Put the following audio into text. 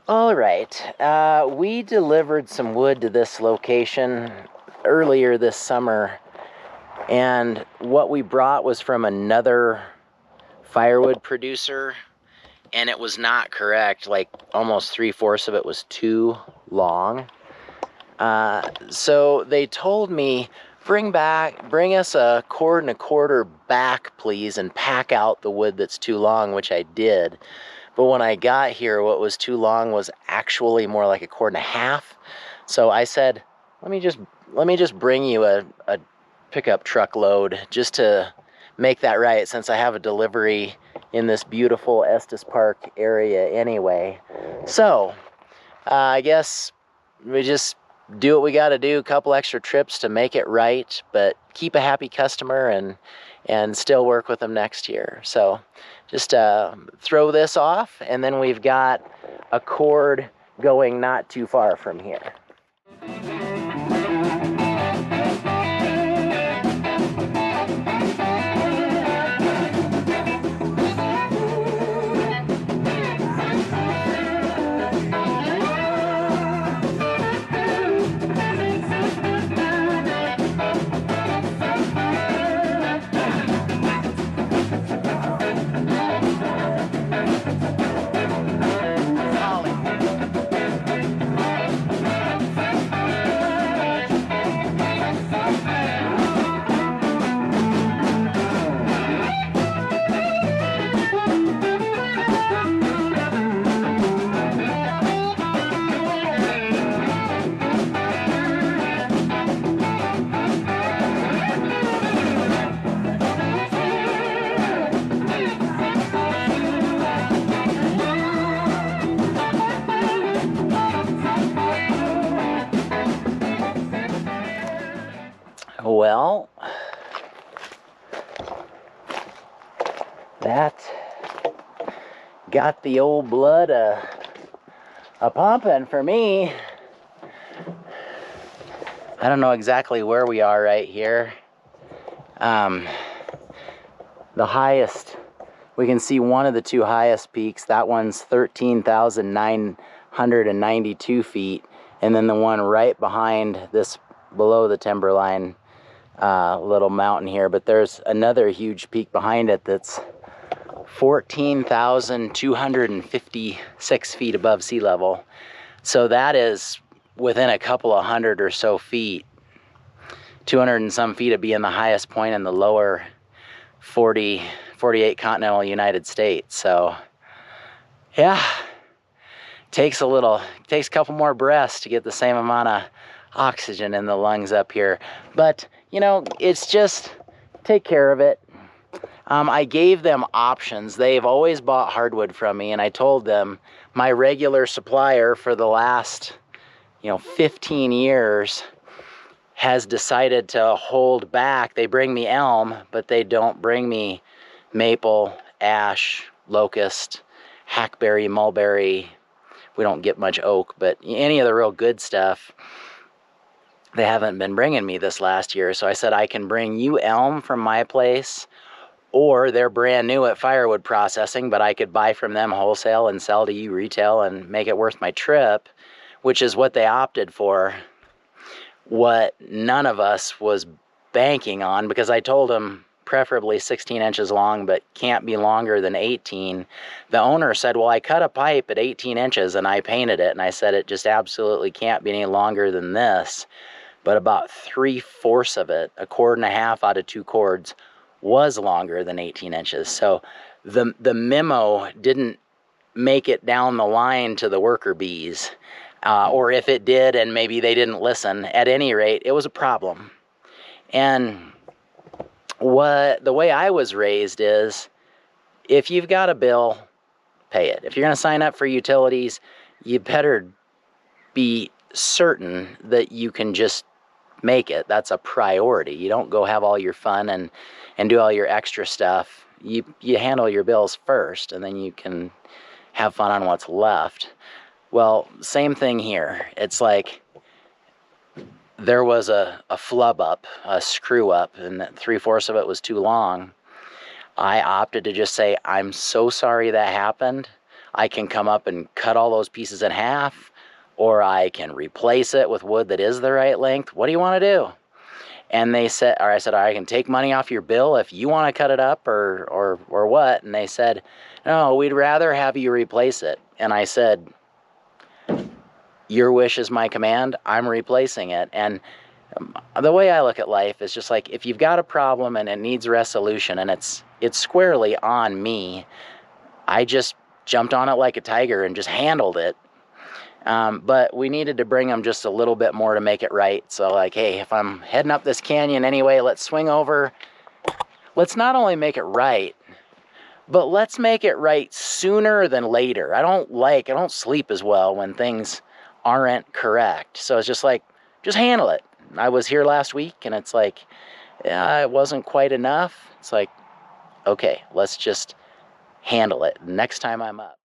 All right, we delivered some wood to this location earlier this summer, and what we brought was from another firewood producer, and it was not correct. Like almost 3/4 of it was too long. So they told me, bring us a 1.25 back, please, and pack out the wood that's too long, which I did. But when I got here, what was too long was actually more like 1.25. So I said, let me just bring you a pickup truck load just to make that right, since I have a delivery in this beautiful Estes Park area anyway. So I guess we just do what we got to do, a couple extra trips to make it right, but keep a happy customer and still work with them next year. So just throw this off, and then we've got a cord going not too far from here. Well, that got the old blood a pumping for me. I don't know exactly where we are right here. The highest, we can see one of the two highest peaks. That one's 13,992 feet, and then the one right behind this, below the timberline, little mountain here, but there's another huge peak behind it that's 14,256 feet above sea level. So that is within a couple of hundred or so feet, 200 and some feet of being the highest point in the lower 48 continental United States. So yeah, takes a couple more breaths to get the same amount of oxygen in the lungs up here. But you know, it's just take care of it. I gave them options. They've always bought hardwood from me, and I told them my regular supplier for the last 15 years has decided to hold back. They bring me elm, but they don't bring me maple, ash, locust, hackberry, mulberry. We don't get much oak, but any of the real good stuff they haven't been bringing me this last year. So I said, I can bring you elm from my place, or they're brand new at firewood processing, but I could buy from them wholesale and sell to you retail and make it worth my trip, which is what they opted for. What none of us was banking on, because I told them preferably 16 inches long, but can't be longer than 18. The owner said, well, I cut a pipe at 18 inches and I painted it. And I said, it just absolutely can't be any longer than this. But about 3/4 of it, 1.25 out of 2 cords, was longer than 18 inches. So the memo didn't make it down the line to the worker bees. Or if it did and maybe they didn't listen, at any rate, it was a problem. And the way I was raised is, if you've got a bill, pay it. If you're going to sign up for utilities, you better be certain that you can just make it. That's a priority. You don't go have all your fun and do all your extra stuff. You handle your bills first, and then you can have fun on what's left. Well, same thing here. It's like there was a flub up, a screw up, and 3/4 of it was too long. I opted to just say, I'm so sorry that happened. I can come up and cut all those pieces in half, or I can replace it with wood that is the right length. What do you want to do? And they said, or I said, I can take money off your bill if you want to cut it up, or what? And they said, no, we'd rather have you replace it. And I said, your wish is my command. I'm replacing it. And the way I look at life is just like, if you've got a problem and it needs resolution and it's squarely on me, I just jumped on it like a tiger and just handled it. But we needed to bring them just a little bit more to make it right. So like, hey, if I'm heading up this canyon anyway, let's swing over. Let's not only make it right, but let's make it right sooner than later. I don't sleep as well when things aren't correct. So it's just like, just handle it. I was here last week and it's like, yeah, it wasn't quite enough. It's like, okay, let's just handle it next time I'm up.